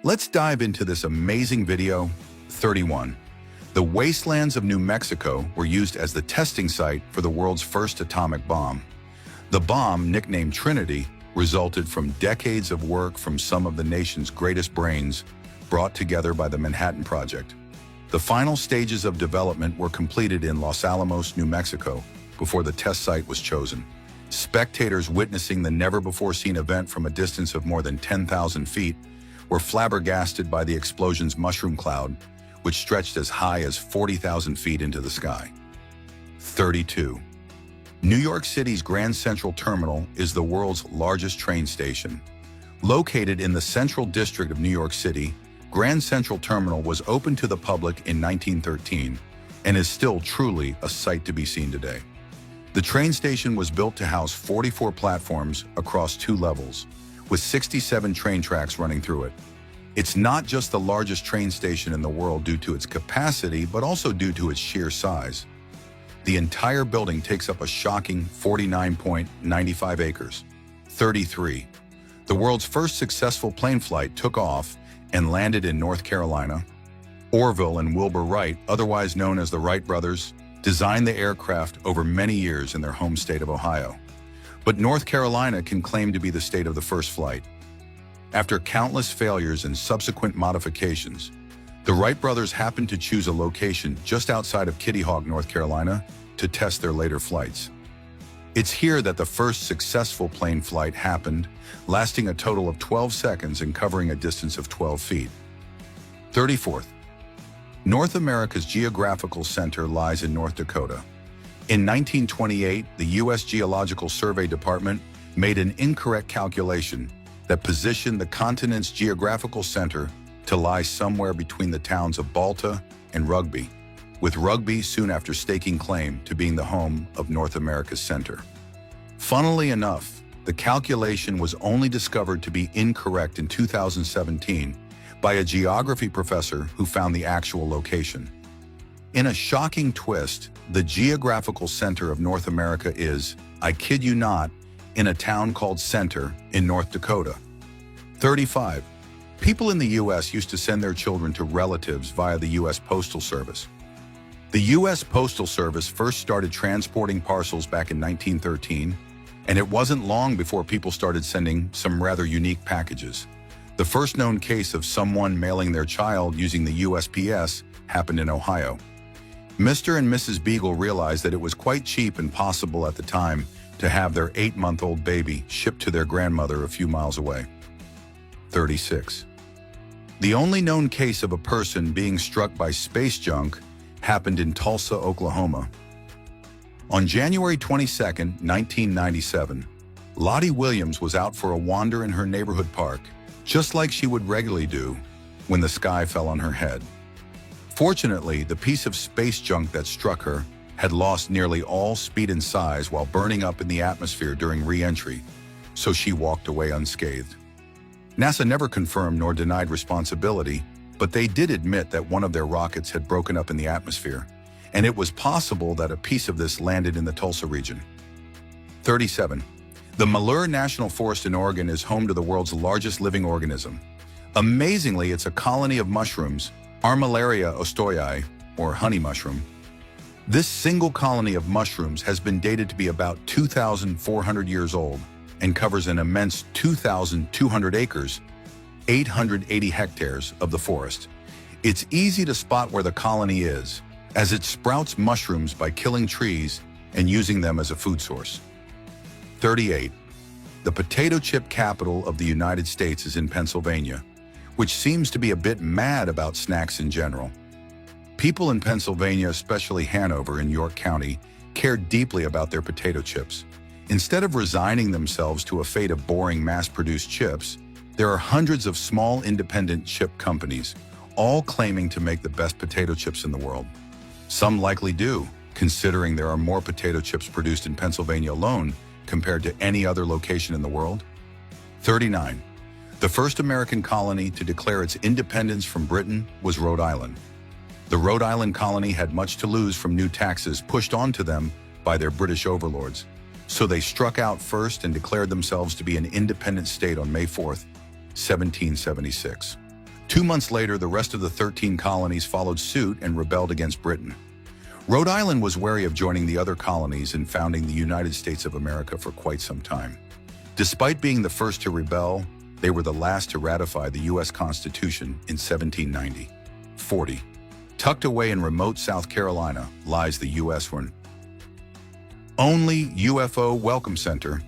Let's dive into this amazing video. 31. The wastelands of New Mexico were used as the testing site for the world's first atomic bomb. The bomb, nicknamed Trinity, resulted from decades of work from some of the nation's greatest brains, brought together by the Manhattan Project. The final stages of development were completed in Los Alamos, New Mexico, before the test site was chosen. Spectators witnessing the never-before-seen event from a distance of more than 10,000 feet were flabbergasted by the explosion's mushroom cloud, which stretched as high as 40,000 feet into the sky. 32. New York City's Grand Central Terminal is the world's largest train station. Located in the Central District of New York City, Grand Central Terminal was opened to the public in 1913 and is still truly a sight to be seen today. The train station was built to house 44 platforms across 2 levels, with 67 train tracks running through it. It's not just the largest train station in the world due to its capacity, but also due to its sheer size. The entire building takes up a shocking 49.95 acres. 33. The world's first successful plane flight took off and landed in North Carolina. Orville and Wilbur Wright, otherwise known as the Wright brothers, designed the aircraft over many years in their home state of Ohio. But North Carolina can claim to be the state of the first flight. After countless failures and subsequent modifications, the Wright brothers happened to choose a location just outside of Kitty Hawk, North Carolina, to test their later flights. It's here that the first successful plane flight happened, lasting a total of 12 seconds and covering a distance of 12 feet. 34th. North America's geographical center lies in North Dakota. In 1928, the U.S. Geological Survey Department made an incorrect calculation that positioned the continent's geographical center to lie somewhere between the towns of Balta and Rugby, with Rugby soon after staking claim to being the home of North America's center. Funnily enough, the calculation was only discovered to be incorrect in 2017 by a geography professor who found the actual location. In a shocking twist, the geographical center of North America is, I kid you not, in a town called Center in North Dakota. 35. People in the U.S. used to send their children to relatives via the U.S. Postal Service. The U.S. Postal Service first started transporting parcels back in 1913, and it wasn't long before people started sending some rather unique packages. The first known case of someone mailing their child using the USPS happened in Ohio. Mr. and Mrs. Beagle realized that it was quite cheap and possible at the time to have their 8-month-old baby shipped to their grandmother a few miles away. 36. The only known case of a person being struck by space junk happened in Tulsa, Oklahoma. On January 22, 1997, Lottie Williams was out for a wander in her neighborhood park, just like she would regularly do, when the sky fell on her head. Fortunately, the piece of space junk that struck her had lost nearly all speed and size while burning up in the atmosphere during re-entry, so she walked away unscathed. NASA never confirmed nor denied responsibility, but they did admit that one of their rockets had broken up in the atmosphere, and it was possible that a piece of this landed in the Tulsa region. 37. The Malheur National Forest in Oregon is home to the world's largest living organism. Amazingly, it's a colony of mushrooms, Armillaria ostoyi, or honey mushroom. This single colony of mushrooms has been dated to be about 2,400 years old and covers an immense 2,200 acres, 880 hectares of the forest. It's easy to spot where the colony is, as it sprouts mushrooms by killing trees and using them as a food source. 38. The potato chip capital of the United States is in Pennsylvania, which seems to be a bit mad about snacks in general. People in Pennsylvania, especially Hanover in York County, care deeply about their potato chips. Instead of resigning themselves to a fate of boring mass-produced chips, there are hundreds of small independent chip companies, all claiming to make the best potato chips in the world. Some likely do, considering there are more potato chips produced in Pennsylvania alone compared to any other location in the world. 39. The first American colony to declare its independence from Britain was Rhode Island. The Rhode Island colony had much to lose from new taxes pushed onto them by their British overlords, so they struck out first and declared themselves to be an independent state on May 4, 1776. 2 months later, the rest of the 13 colonies followed suit and rebelled against Britain. Rhode Island was wary of joining the other colonies and founding the United States of America for quite some time. Despite being the first to rebel, they were the last to ratify the U.S. Constitution in 1790. 40. Tucked away in remote South Carolina lies the U.S. one. Only UFO Welcome Center.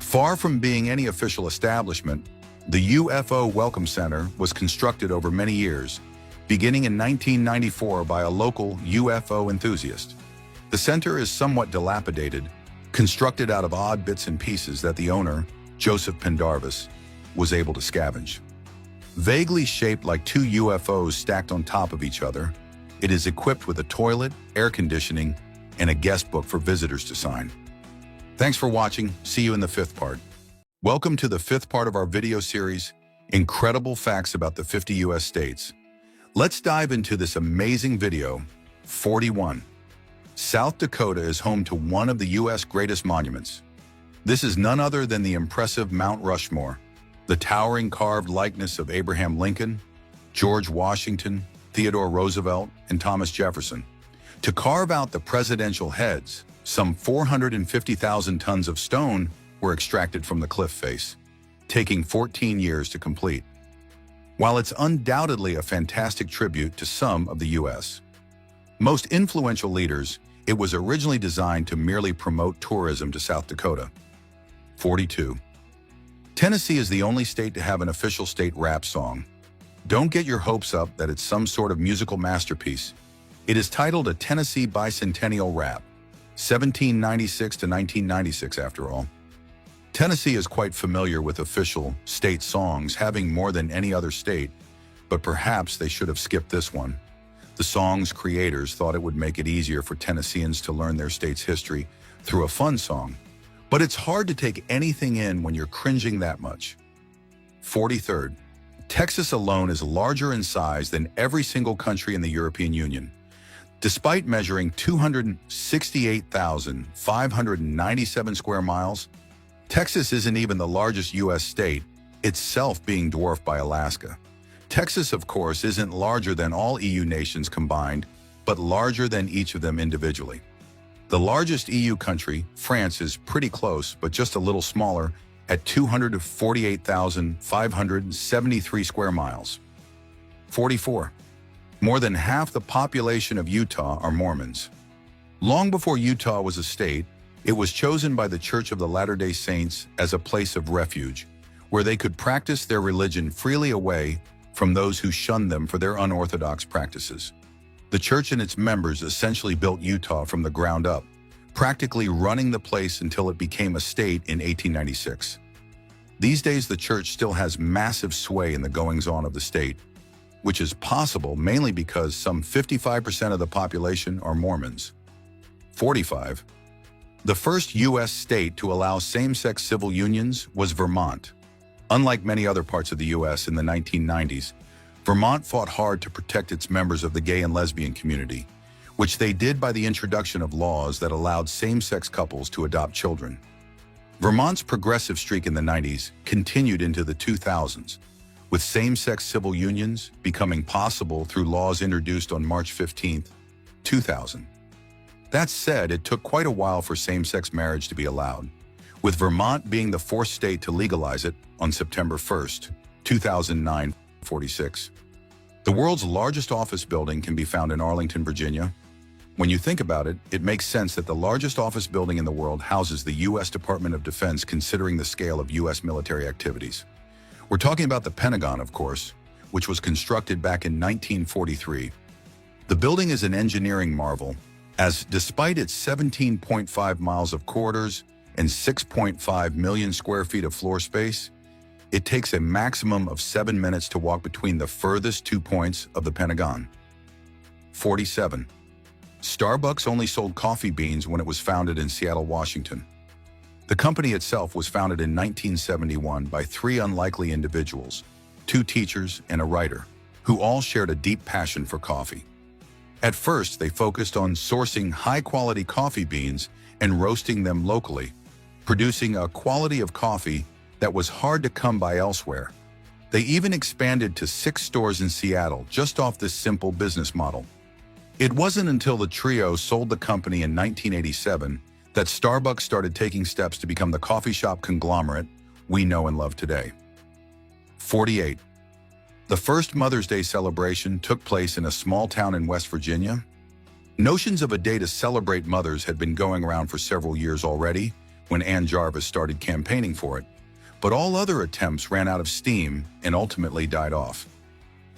Far from being any official establishment, the UFO Welcome Center was constructed over many years, beginning in 1994 by a local UFO enthusiast. The center is somewhat dilapidated, constructed out of odd bits and pieces that the owner, Joseph Pendarvis, was able to scavenge. Vaguely shaped like two UFOs stacked on top of each other, it is equipped with a toilet, air conditioning, and a guest book for visitors to sign. Thanks for watching. See you in the fifth part. Welcome to the fifth part of our video series, Incredible Facts About the 50 U.S. States. Let's dive into this amazing video. 41. South Dakota is home to one of the U.S. greatest monuments. This is none other than the impressive Mount Rushmore, the towering carved likeness of Abraham Lincoln, George Washington, Theodore Roosevelt, and Thomas Jefferson. To carve out the presidential heads, some 450,000 tons of stone were extracted from the cliff face, taking 14 years to complete. While it's undoubtedly a fantastic tribute to some of the U.S. most influential leaders, it was originally designed to merely promote tourism to South Dakota. 42. Tennessee is the only state to have an official state rap song. Don't get your hopes up that it's some sort of musical masterpiece. It is titled A Tennessee Bicentennial Rap, 1796 to 1996 after all. Tennessee is quite familiar with official state songs, having more than any other state, but perhaps they should have skipped this one. The song's creators thought it would make it easier for Tennesseans to learn their state's history through a fun song, but it's hard to take anything in when you're cringing that much. 43rd. Texas alone is larger in size than every single country in the European Union. Despite measuring 268,597 square miles, Texas isn't even the largest U.S. state, itself being dwarfed by Alaska. Texas, of course, isn't larger than all EU nations combined, but larger than each of them individually. The largest EU country, France, is pretty close, but just a little smaller at 248,573 square miles. 44. More than half the population of Utah are Mormons. Long before Utah was a state, it was chosen by the Church of the Latter-day Saints as a place of refuge, where they could practice their religion freely away from those who shunned them for their unorthodox practices. The church and its members essentially built Utah from the ground up, practically running the place until it became a state in 1896. These days, the church still has massive sway in the goings-on of the state, which is possible mainly because some 55% of the population are Mormons. 45. The first U.S. state to allow same-sex civil unions was Vermont. Unlike many other parts of the U.S. in the 1990s, Vermont fought hard to protect its members of the gay and lesbian community, which they did by the introduction of laws that allowed same-sex couples to adopt children. Vermont's progressive streak in the 90s continued into the 2000s, with same-sex civil unions becoming possible through laws introduced on March 15, 2000. That said, it took quite a while for same-sex marriage to be allowed, with Vermont being the fourth state to legalize it on September 1, 2009, 46. The world's largest office building can be found in Arlington, Virginia. When you think about it, it makes sense that the largest office building in the world houses the U.S. Department of Defense, considering the scale of U.S. military activities. We're talking about the Pentagon, of course, which was constructed back in 1943. The building is an engineering marvel, as despite its 17.5 miles of corridors and 6.5 million square feet of floor space, it takes a maximum of 7 minutes to walk between the furthest 2 points of the Pentagon. 47. Starbucks only sold coffee beans when it was founded in Seattle, Washington. The company itself was founded in 1971 by 3 unlikely individuals, 2 teachers and a writer, who all shared a deep passion for coffee. At first, they focused on sourcing high-quality coffee beans and roasting them locally, producing a quality of coffee that was hard to come by elsewhere. They even expanded to 6 stores in Seattle just off this simple business model. It wasn't until the trio sold the company in 1987 that Starbucks started taking steps to become the coffee shop conglomerate we know and love today. 48. The first Mother's Day celebration took place in a small town in West Virginia. Notions of a day to celebrate mothers had been going around for several years already when Ann Jarvis started campaigning for it, but all other attempts ran out of steam and ultimately died off.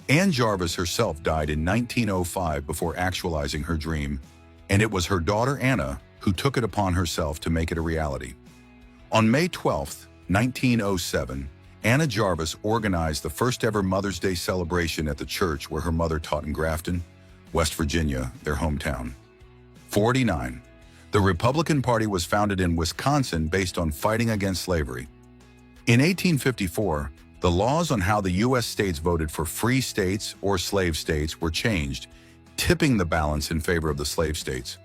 Ann Jarvis herself died in 1905 before actualizing her dream, and it was her daughter Anna who took it upon herself to make it a reality. On May 12, 1907, Anna Jarvis organized the first ever Mother's Day celebration at the church where her mother taught in Grafton, West Virginia, their hometown. 49. The Republican Party was founded in Wisconsin based on fighting against slavery. In 1854, the laws on how the U.S. states voted for free states or slave states were changed, tipping the balance in favor of the slave states.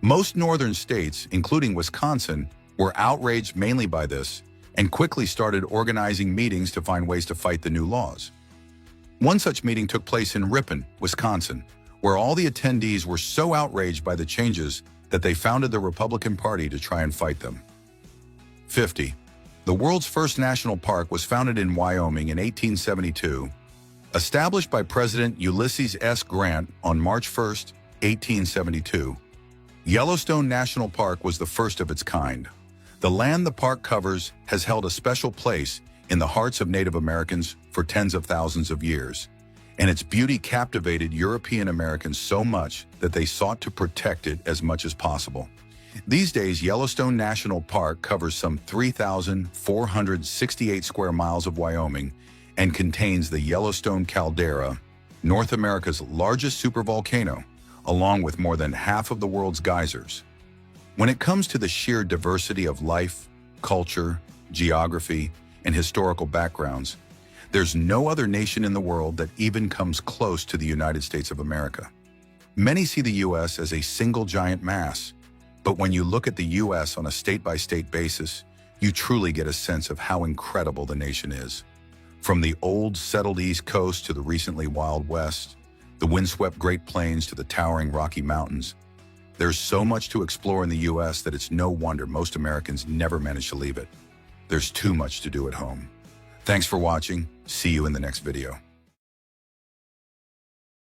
Most northern states, including Wisconsin, were outraged mainly by this and quickly started organizing meetings to find ways to fight the new laws. One such meeting took place in Ripon, Wisconsin, where all the attendees were so outraged by the changes that they founded the Republican Party to try and fight them. 50. The world's first national park was founded in Wyoming in 1872. Established by President Ulysses S. Grant on March 1, 1872, Yellowstone National Park was the first of its kind. The land the park covers has held a special place in the hearts of Native Americans for tens of thousands of years, and its beauty captivated European Americans so much that they sought to protect it as much as possible. These days, Yellowstone National Park covers some 3,468 square miles of Wyoming and contains the Yellowstone caldera, North America's largest supervolcano, along with more than half of the world's geysers. When it comes to the sheer diversity of life, culture, geography, and historical backgrounds, there's no other nation in the world that even comes close to the United States of America. Many see the U.S. as a single giant mass, but when you look at the U.S. on a state-by-state basis, you truly get a sense of how incredible the nation is. From the old, settled East Coast to the recently Wild West, the windswept Great Plains to the towering Rocky Mountains, there's so much to explore in the U.S. that it's no wonder most Americans never manage to leave it. There's too much to do at home. Thanks for watching. See you in the next video.